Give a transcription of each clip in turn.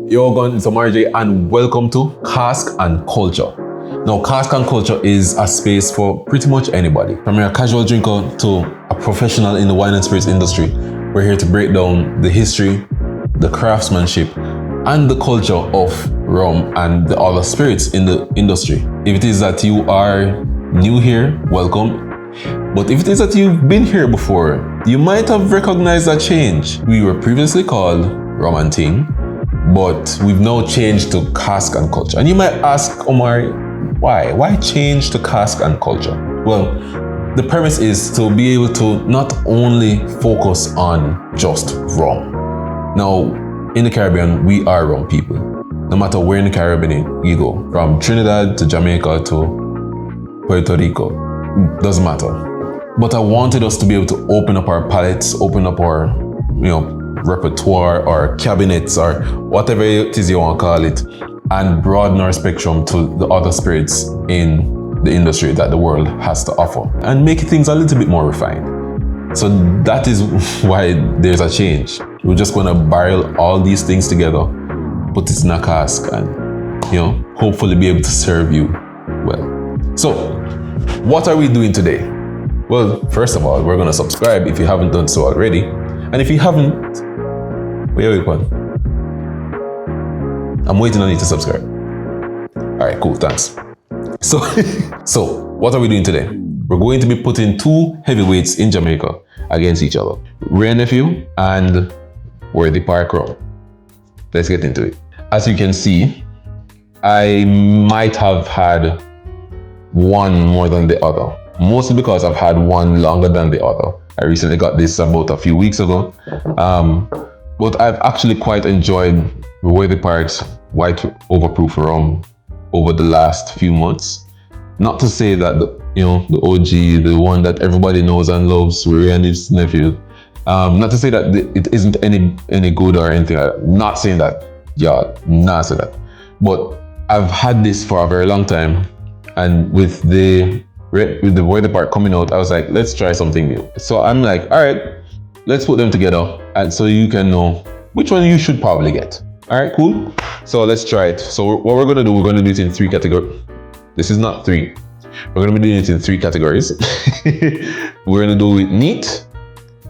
Yo, it's RJ and welcome to Cask and Culture. Now, Cask and Culture is a space for pretty much anybody, from a casual drinker to a professional in the wine and spirits industry. We're here to break down the history, the craftsmanship, and the culture of rum and the other spirits in the industry. If it is that you are new here, welcome. But if it is that you've been here before, you might have recognized a change. We were previously called RumXting, but we've now changed to Cask and Culture. And you might ask, Omar, why? Why change to Cask and Culture? Well, the premise is to be able to not only focus on just rum. Now, in the Caribbean, we are rum people. No matter where in the Caribbean you go, from Trinidad to Jamaica to Puerto Rico, doesn't matter. But I wanted us to be able to open up our palettes, open up our, repertoire or cabinets or whatever it is you want to call it, and broaden our spectrum to the other spirits in the industry that the world has to offer and make things a little bit more refined. So that is why there's a change. We're just going to barrel all these things together, put it in a cask, and hopefully be able to serve you well. So what are we doing today? Well, first of all, we're going to subscribe if you haven't done so already. And if you haven't, wait one. I'm waiting on you to subscribe. All right, cool, thanks. So what are we doing today? We're going to be putting two heavyweights in Jamaica against each other. Wray Nephew and Overproof Rum. Let's get into it. As you can see, I might have had one more than the other. Mostly because I've had one longer than the other. I recently got this about a few weeks ago. But I've actually quite enjoyed Overproof's white Overproof Rum over the last few months. Not to say that the OG, the one that everybody knows and loves, Wray Nephew. Not to say that it isn't any good or anything like that. Not saying that. Yeah, not saying that. But I've had this for a very long time, and with the weather part coming out, I was like, let's try something new. So I'm like, all right, let's put them together, and so you can know which one you should probably get. All right, cool. So let's try it. So what we're gonna do, we're gonna do it in three categories. This is not three. We're gonna be doing it in three categories. We're gonna do it neat.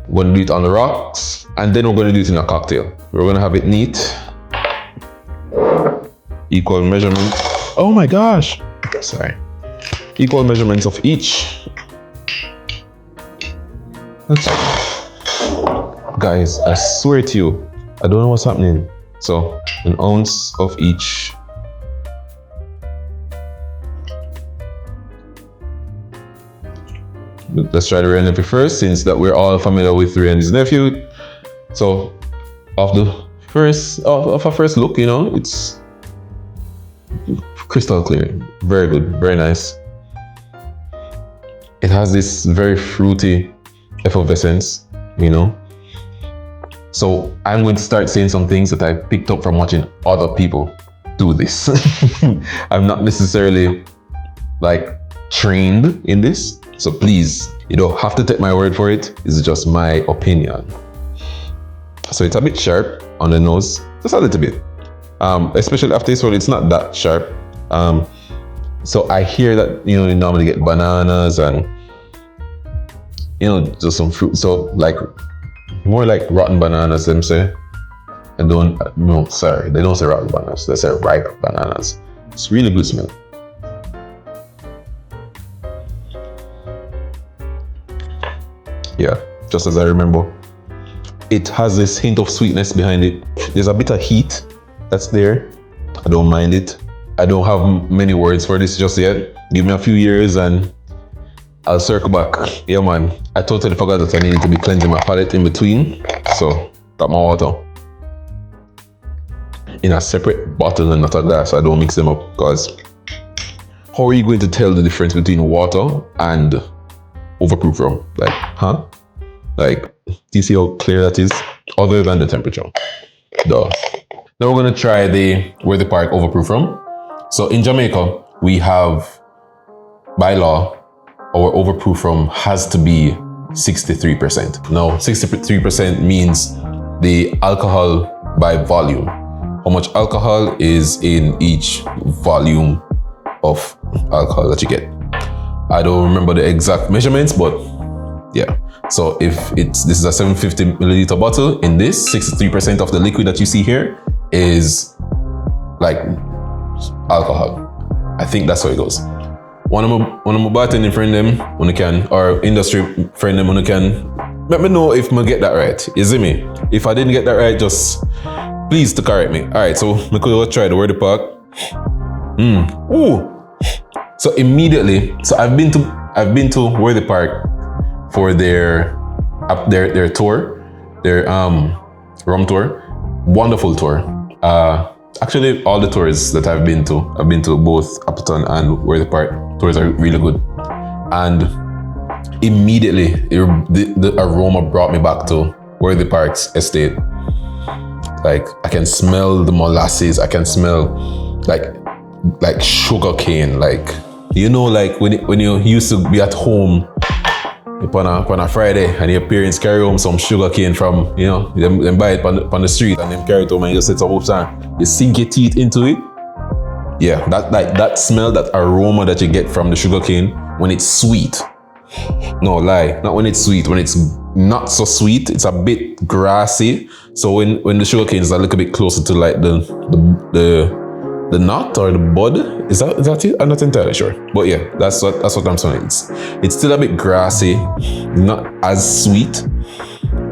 We're gonna do it on the rocks, and then we're gonna do it in a cocktail. We're gonna have it neat, equal measurement. Oh my gosh. Sorry. Equal measurements of each. Guys, I swear to you, I don't know what's happening. So, an ounce of each. Let's try the Wray Nephew first, since that we're all familiar with Wray and his nephew. So, off a first look, it's crystal clear. Very good, very nice. It has this very fruity effervescence, So I'm going to start saying some things that I picked up from watching other people do this. I'm not necessarily trained in this, so please, you don't have to take my word for it. It's just my opinion. So it's a bit sharp on the nose, just a little bit. Especially after this one, it's not that sharp. So I hear that you normally get bananas and just some fruit. So more like rotten bananas, them say. They don't say rotten bananas. They say ripe bananas. It's really good smell. Yeah, just as I remember. It has this hint of sweetness behind it. There's a bit of heat that's there. I don't mind it. I don't have many words for this just yet. Give me a few years and I'll circle back. Yeah, man. I totally forgot that I needed to be cleansing my palate in between. So, got my water in a separate bottle and not a glass. I don't mix them up, because how are you going to tell the difference between water and Overproof Rum? Do you see how clear that is? Other than the temperature. Duh. Now we're going to try the Overproof Rum. So in Jamaica, we have, by law, our Overproof Rum has to be 63%. Now, 63% means the alcohol by volume how much alcohol is in each volume of alcohol that you get. I don't remember the exact measurements, but yeah. So if this is a 750 milliliter bottle, in this 63% of the liquid that you see here is like alcohol. I think that's how it goes. One of my bartending friend them when you can, or industry friend them when you can, let me know if I get that right. You see me? If I didn't get that right, just please to correct me. All right, so we could try the word park. Ooh. So immediately, so I've been to Worthy Park for their tour, their rum tour. Wonderful tour. Actually, all the tours that I've been to both Appleton and Worthy Park. Tours are really good. And immediately, the aroma brought me back to Worthy Park's estate. Like, I can smell the molasses. I can smell like sugar cane. Like, you know, like when you used to be at home upon a Friday and your parents carry home some sugar cane from, you know, them buy it on the street and then carry it home and you just set some hoops and you sink your teeth into it. Yeah, that smell, that aroma that you get from the sugar cane when it's sweet. No lie, not when it's sweet. When it's not so sweet, it's a bit grassy. So when the sugar cane is a little bit closer to like the nut or the bud, is that it? I'm not entirely sure, but yeah, that's what I'm saying. It's still a bit grassy, not as sweet,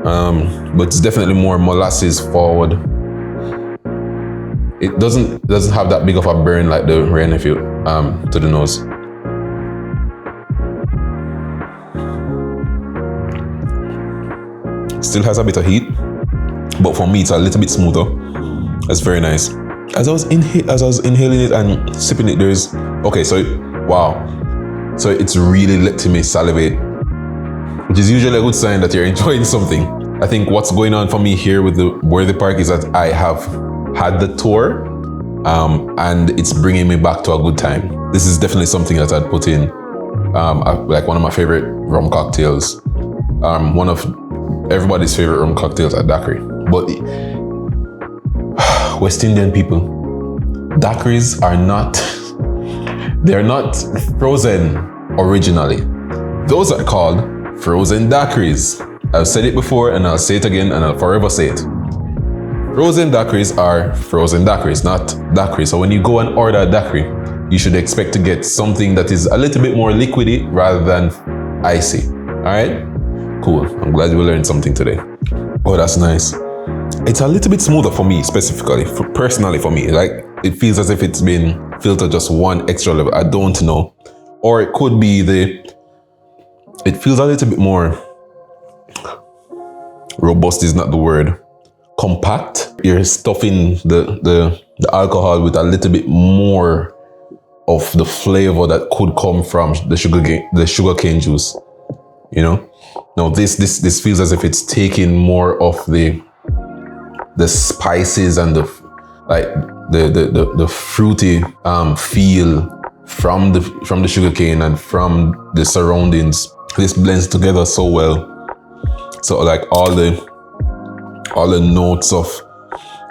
but it's definitely more molasses forward. It doesn't have that big of a burn like the Wray Nephew to the nose. Still has a bit of heat, but for me it's a little bit smoother. That's very nice. As I was inhaling it and sipping it, wow. So it's really letting me salivate, which is usually a good sign that you're enjoying something. I think what's going on for me here with the Worthy Park is that I have had the tour, and it's bringing me back to a good time. This is definitely something that I'd put in, like one of my favorite rum cocktails, one of everybody's favorite rum cocktails at daiquiri. But West Indian people, daiquiris they're not frozen originally. Those are called frozen daiquiris. I've said it before and I'll say it again and I'll forever say it. Frozen daiquiris are frozen daiquiris, not daiquiris. So when you go and order a daiquiri, you should expect to get something that is a little bit more liquidy rather than icy. All right? Cool. I'm glad we learned something today. Oh, that's nice. It's a little bit smoother for me, specifically, personally for me. Like, it feels as if it's been filtered just one extra level. I don't know. Or it could be it feels a little bit more robust is not the word. Compact. You're stuffing the alcohol with a little bit more of the flavor that could come from the sugar cane juice. You know? Now this feels as if it's taking more of the spices and the fruity feel from the sugarcane and from the surroundings. This blends together so well. So like all the notes of,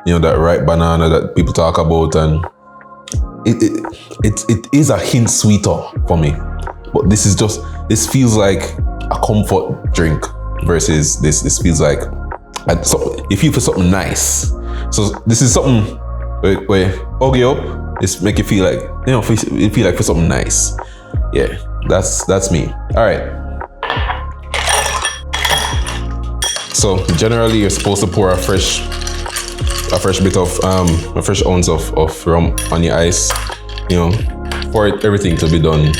you know, that ripe banana that people talk about, and it is a hint sweeter for me. But this feels like a comfort drink versus this feels like you feel for something nice. So this is something where okay up, it's make you feel like, you know, you feel like for something nice. Yeah, that's me. All right. So generally you're supposed to pour a fresh bit of a fresh ounce of rum on your ice, you know, for everything to be done,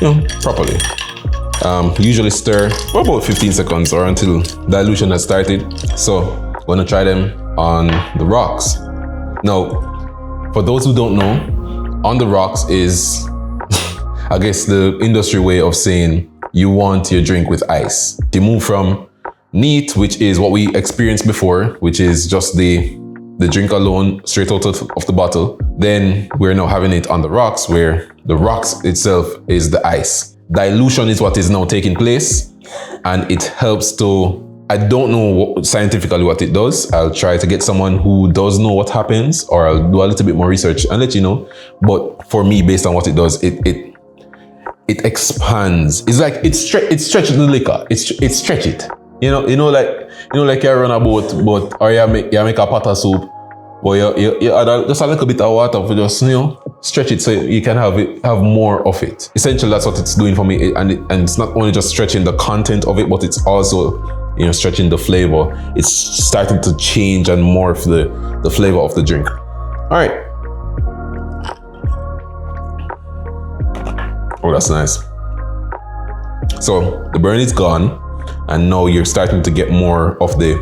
you know, properly. Usually stir for about 15 seconds or until dilution has started. So we're gonna try them on the rocks. Now, for those who don't know, on the rocks is, I guess, the industry way of saying you want your drink with ice. You move from neat, which is what we experienced before, which is just the drink alone straight out of the bottle. Then we're now having it on the rocks, where the rocks itself is the ice. Dilution is what is now taking place, and it helps to I don't know scientifically what it does. I'll try to get someone who does know what happens, or I'll do a little bit more research and let you know. But for me, based on what it does, it expands. It's like it stretches the liquor. It stretch it. You know, like you run a boat, but or you make a pot of soup, but you add just a little bit of water for just stretch it so you can have more of it. Essentially, that's what it's doing for me, and it's not only just stretching the content of it, but it's also stretching the flavor. It's starting to change and morph the flavor of the drink. All right. Oh, that's nice. So the burn is gone, and now you're starting to get more of the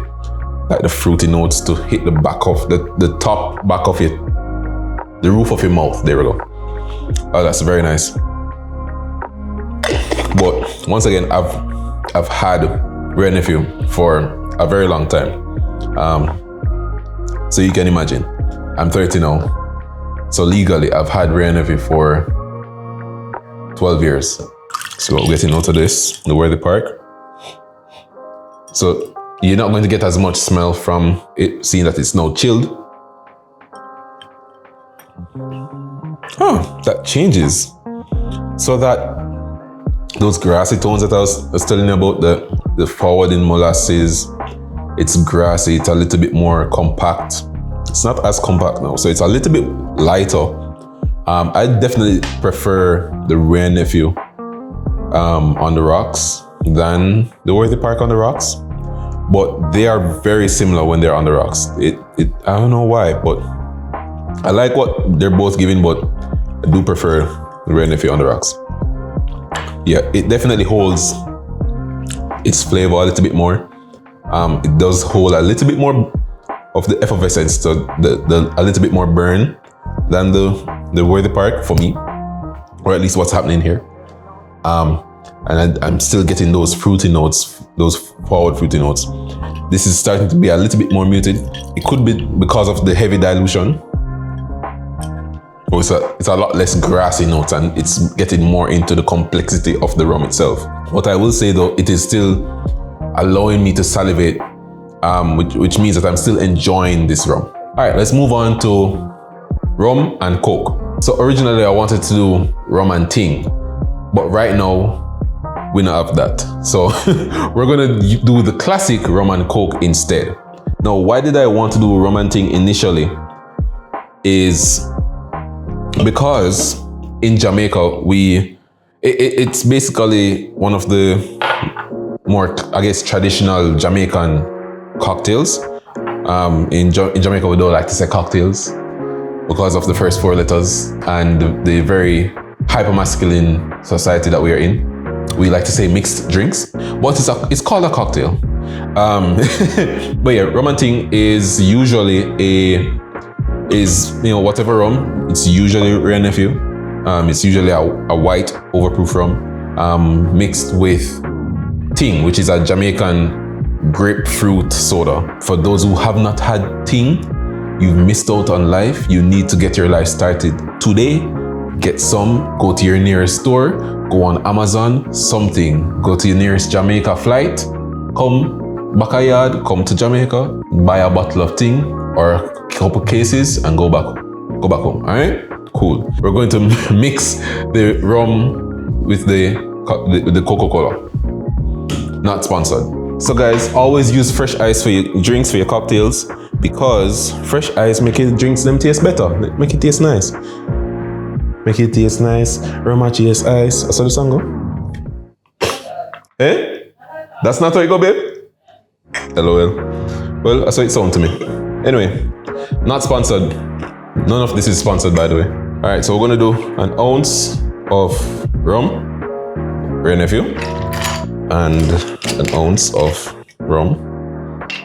fruity notes to hit the back of the top back of it, the roof of your mouth. There we go. Oh, that's very nice. But once again, I've had Wray Nephew for a very long time. So you can imagine, I'm 30 now. So legally, I've had Wray Nephew for 12 years. So getting out of this, the Worthy Park. So you're not going to get as much smell from it, seeing that it's now chilled. Oh, that changes. So that those grassy tones that I was telling you about, the forward in molasses, it's grassy, it's a little bit more compact. It's not as compact now, so it's a little bit lighter. I definitely prefer the Wray Nephew on the rocks than the Worthy Park on the rocks, but they are very similar when they're on the rocks. I don't know why, but I like what they're both giving, but I do prefer the Wray Nephew on the rocks. Yeah, it definitely holds its flavor a little bit more. It does hold a little bit more of the effervescence, so a little bit more burn than the Worthy Park for me, or at least what's happening here. And I'm still getting those fruity notes, those forward fruity notes. This is starting to be a little bit more muted. It could be because of the heavy dilution. It's a lot less grassy notes, and it's getting more into the complexity of the rum itself. What I will say though, it is still allowing me to salivate, which means that I'm still enjoying this rum. All right, let's move on to rum and coke. So originally I wanted to do rum and ting, but right now we don't have that. So we're gonna do the classic rum and coke instead. Now, why did I want to do rum and ting initially? Is because in Jamaica, it's basically one of the more, I guess, traditional Jamaican cocktails. In Jamaica, we don't like to say cocktails because of the first 4 letters and the very hyper-masculine society that we are in. We like to say mixed drinks, but it's called a cocktail. But yeah, rum and ting is usually whatever rum. It's usually Wray Nephew. It's usually a white overproof rum mixed with ting, which is a Jamaican grapefruit soda. For those who have not had ting, you've missed out on life. You need to get your life started today. Get some, go to your nearest store, go on Amazon, something, go to your nearest Jamaica flight, come back a yard, come to Jamaica, buy a bottle of ting or a couple cases and go back home. All right, cool. We're going to mix the rum with the Coca-Cola. Not sponsored. So guys, always use fresh ice for your drinks, for your cocktails, because fresh ice make your drinks them taste better. Make it taste nice. Make it taste nice. Rum taste ice. That's how the song go. Eh? That's not how it go, babe? LOL. Well, that's how it sounds to me. Anyway, not sponsored. None of this is sponsored, by the way. All right, so we're gonna do an ounce of rum, Wray Nephew, and an ounce of rum,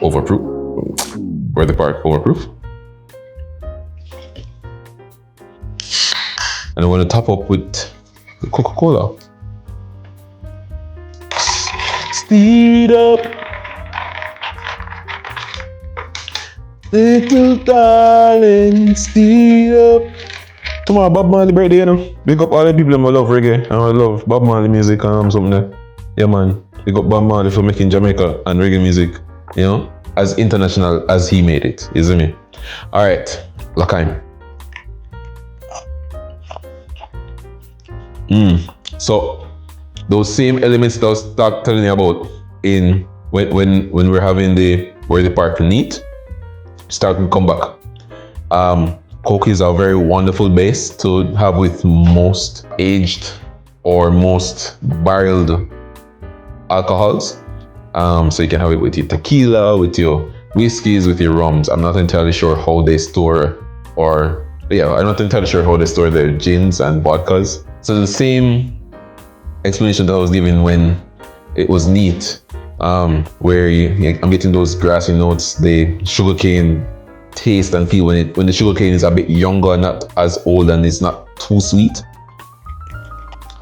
Overproof, Worthy Park Overproof. And I'm gonna top up with the Coca-Cola. Stir it up. Little darling, stir up. Tomorrow, Bob Marley birthday, you know. Big up all the people who love reggae and I love Bob Marley music and something there. Yeah, man. We got Bob Marley for making Jamaica and reggae music, you know, as international as he made it, isn't it? All right, Lakaim. So those same elements that I was telling you about in when we're having the Worthy Park neat starting to come back. Coke is a very wonderful base to have with most aged or most barreled alcohols. So you can have it with your tequila, with your whiskeys, with your rums. I'm not entirely sure how they store I'm not entirely sure how they store their gins and vodkas. So the same explanation that I was giving when it was neat, where I'm getting those grassy notes, the sugarcane taste and feel when the sugarcane is a bit younger, not as old, and it's not too sweet.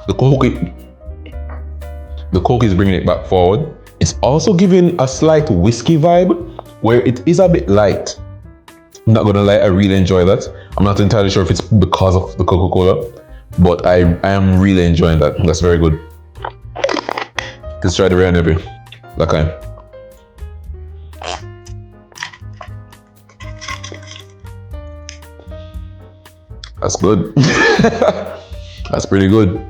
The Coke is bringing it back forward. It's also giving a slight whiskey vibe where it is a bit light. I'm not gonna lie, I really enjoy that. I'm not entirely sure if it's because of the Coca-Cola, but I am really enjoying that. That's very good. Let's try the Wray Nephew. Lakaim. That's good. That's pretty good.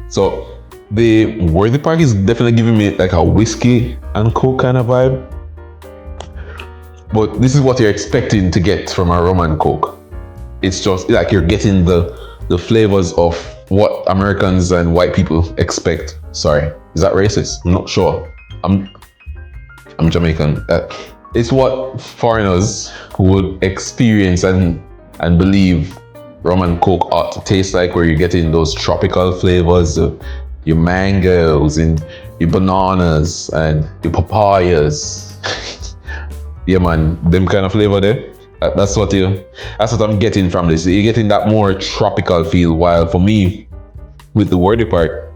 So the Worthy Park is definitely giving me like a whiskey and Coke kind of vibe. But this is what you're expecting to get from a rum and Coke. It's just like you're getting the flavors of what Americans and white people expect. Sorry, is that racist? I'm not sure. I'm Jamaican. It's what foreigners would experience and believe rum and Coke ought to taste like, where you're getting those tropical flavors, your mangoes and your bananas and your papayas. Yeah, man, them kind of flavor there. That's what I'm getting from this. You're getting that more tropical feel. While for me, with the Worthy Park,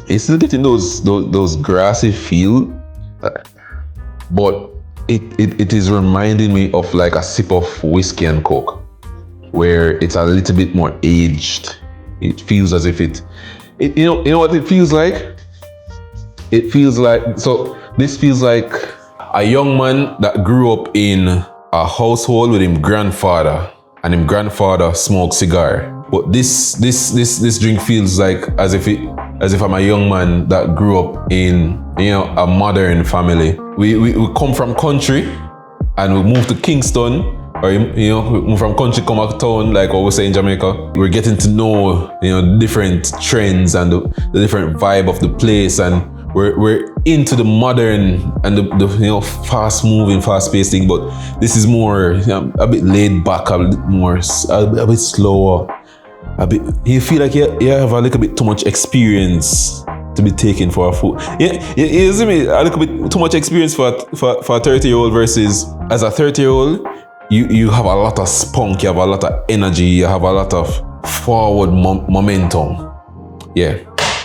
it's still getting those grassy feel, but it is reminding me of like a sip of whiskey and Coke, where it's a little bit more aged. It feels as if you know what it feels like? It feels like, so this feels like a young man that grew up in a household with his grandfather, and his grandfather smoked cigar. But this drink feels like as if I'm a young man that grew up in, a modern family. We come from country and we moved to Kingston, or we move from country, come back to town, like what we say in Jamaica. We're getting to know different trends and the different vibe of the place, and we're into the modern and the fast moving, fast paced thing. But this is more a bit laid back, a bit more a bit slower. You feel like you have a little bit too much experience to be taken for a fool. You see me, a little bit too much experience for a 30-year-old versus as a 30-year-old, you have a lot of spunk, you have a lot of energy, you have a lot of forward momentum. Yeah,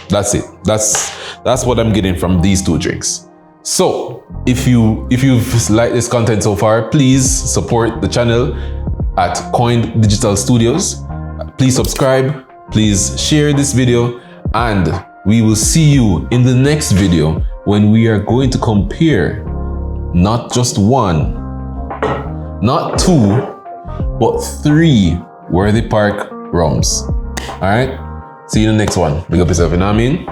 that's it. That's what I'm getting from these two drinks. So if you've liked this content so far, please support the channel at Koined Digital Studios. Please subscribe, please share this video, and we will see you in the next video when we are going to compare not just one, not two, but 3 Worthy Park rums. All right, see you in the next one. Big up yourself, you know what I mean?